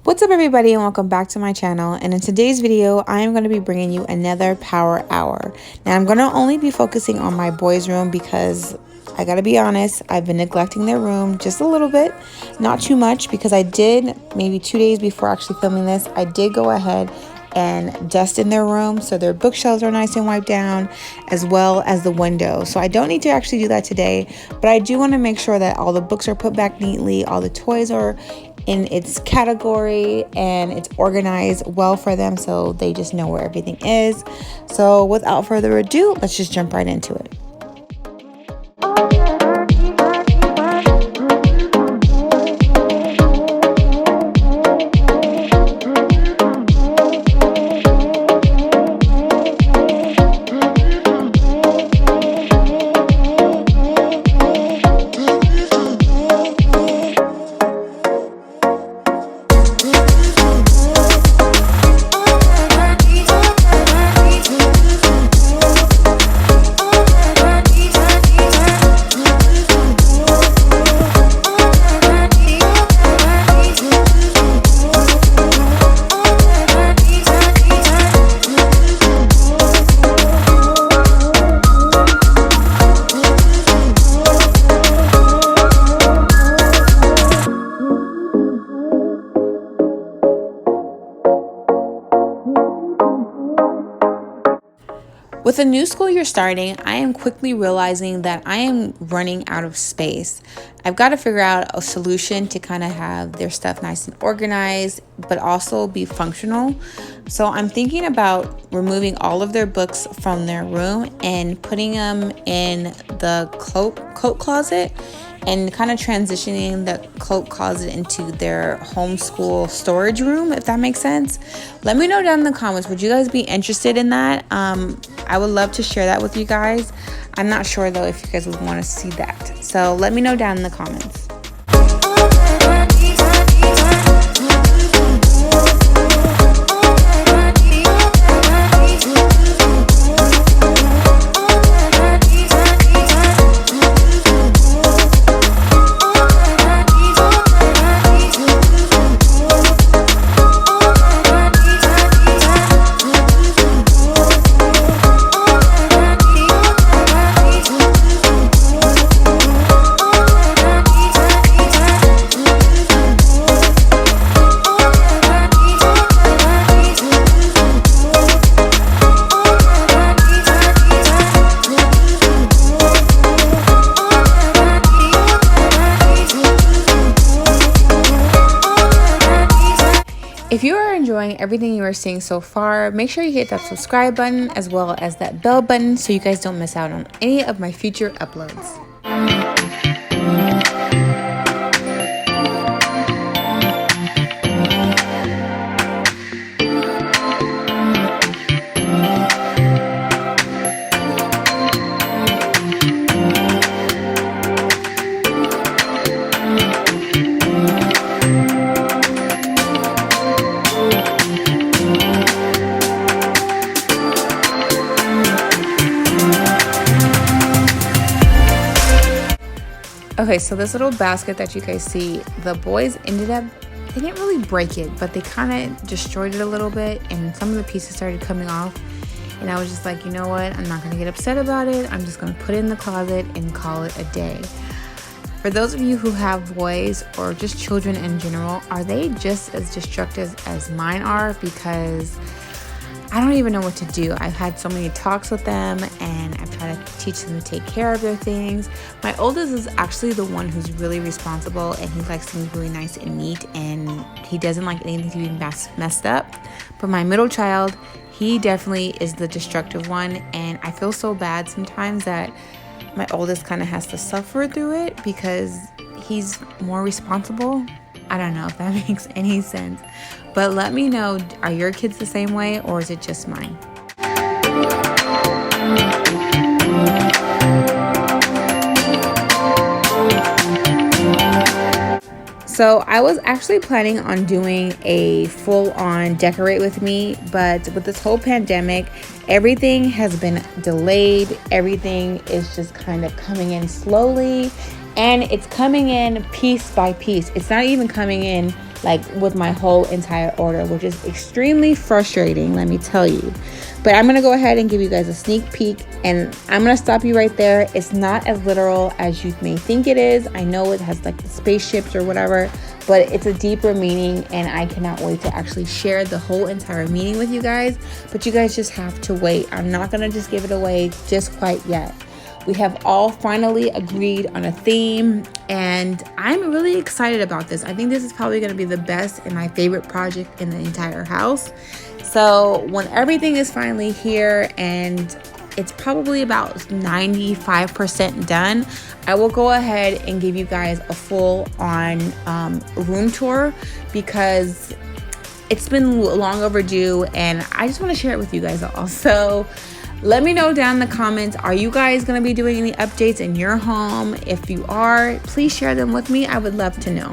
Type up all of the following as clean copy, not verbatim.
What's up everybody, and welcome back to my channel. And in today's video I am going to be bringing you another power hour. Now I'm going to only be focusing on my boys' room because I gotta be honest, I've been neglecting their room just a little bit, not too much, because I did maybe 2 days before actually filming this, I did go ahead and dust in their room so their bookshelves are nice and wiped down, as well as the window. So I don't need to actually do that today, but I do want to make sure that all the books are put back neatly, all the toys are in its category, and it's organized well for them so they just know where everything is. So without further ado, let's just jump right into it. With a new school year starting, I am quickly realizing that I am running out of space. I've got to figure out a solution to kind of have their stuff nice and organized, but also be functional. So I'm thinking about removing all of their books from their room and putting them in the coat closet, and kind of transitioning the coat closet into their homeschool storage room, if that makes sense. Let me know down in the comments, would you guys be interested in that? I would love to share that with you guys. I'm not sure though if you guys would want to see that. So let me know down in the comments. If you are enjoying everything you are seeing so far, make sure you hit that subscribe button as well as that bell button so you guys don't miss out on any of my future uploads. Okay, so this little basket that you guys see, the boys ended up, they didn't really break it, but they kind of destroyed it a little bit, and some of the pieces started coming off. And I was just like, you know what, I'm not going to get upset about it. I'm just going to put it in the closet and call it a day. For those of you who have boys or just children in general, are they just as destructive as mine are? Because I don't even know what to do. I've had so many talks with them, and I've tried to teach them to take care of their things. My oldest is actually the one who's really responsible, and he likes things really nice and neat, and he doesn't like anything to be messed up. But my middle child, he definitely is the destructive one, and I feel so bad sometimes that my oldest kind of has to suffer through it because he's more responsible. I don't know if that makes any sense, but let me know, are your kids the same way, or is it just mine? So I was actually planning on doing a full-on decorate with me, but with this whole pandemic, everything has been delayed. Everything is just kind of coming in slowly, and it's coming in piece by piece. It's not even coming in like with my whole entire order, which is extremely frustrating, let me tell you. But I'm gonna go ahead and give you guys a sneak peek, and I'm gonna stop you right there. It's not as literal as you may think it is. I know it has like the spaceships or whatever, but it's a deeper meaning, and I cannot wait to actually share the whole entire meaning with you guys. But you guys just have to wait. I'm not gonna just give it away just quite yet. We have all finally agreed on a theme, and I'm really excited about this. I think this is probably going to be the best and my favorite project in the entire house. So when everything is finally here and it's probably about 95% done, I will go ahead and give you guys a full on room tour, because it's been long overdue and I just want to share it with you guys all. So let me know down in the comments, are you guys going to be doing any updates in your home? If you are, please share them with me. I would love to know.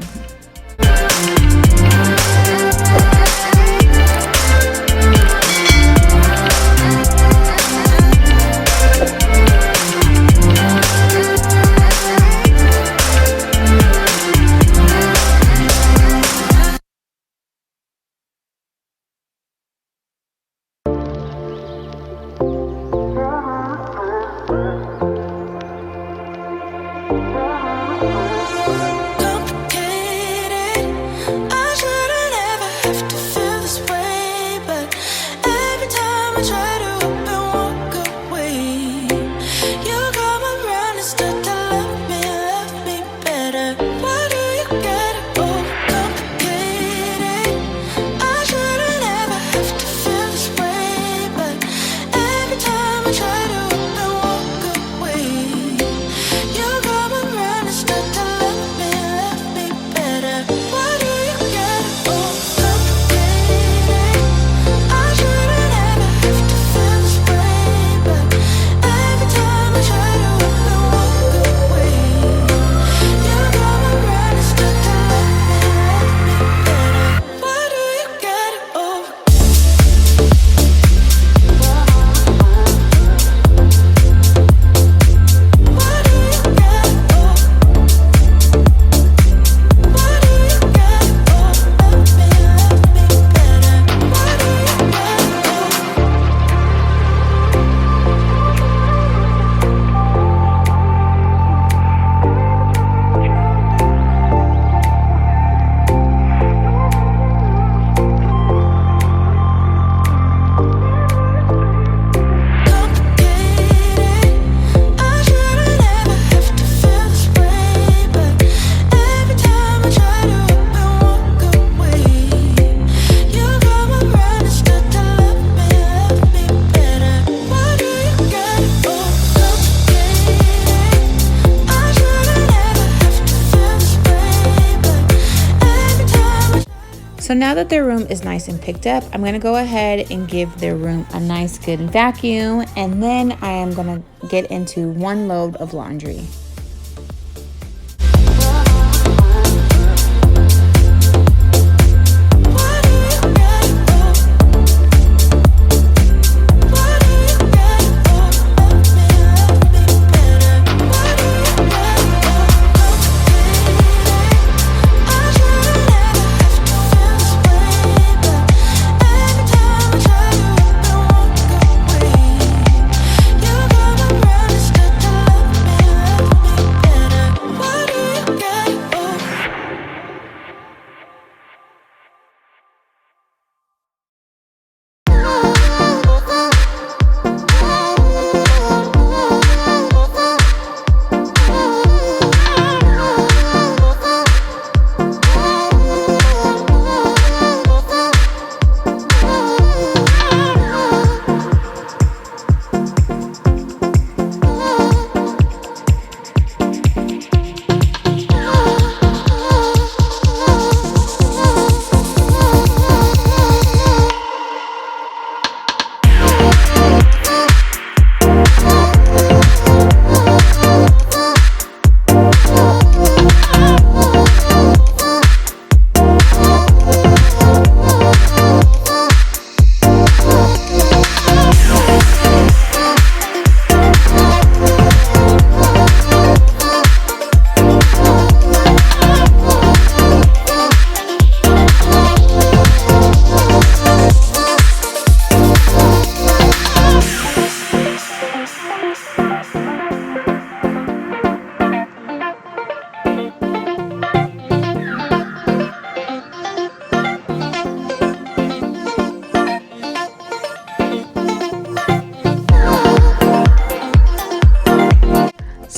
So now that their room is nice and picked up, I'm going to go ahead and give their room a nice good vacuum, and then I am going to get into one load of laundry.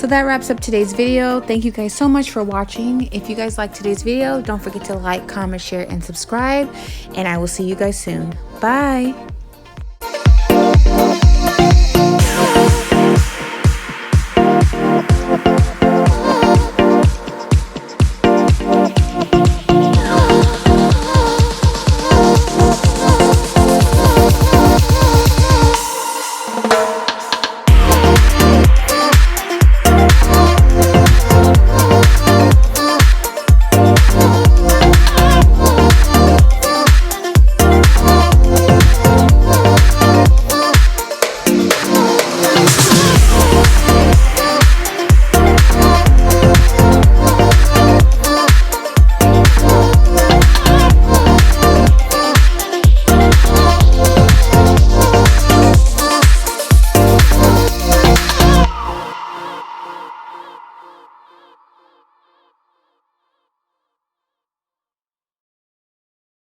So that wraps up today's video. Thank you guys so much for watching. If you guys liked today's video, don't forget to like, comment, share, and subscribe. And I will see you guys soon. Bye.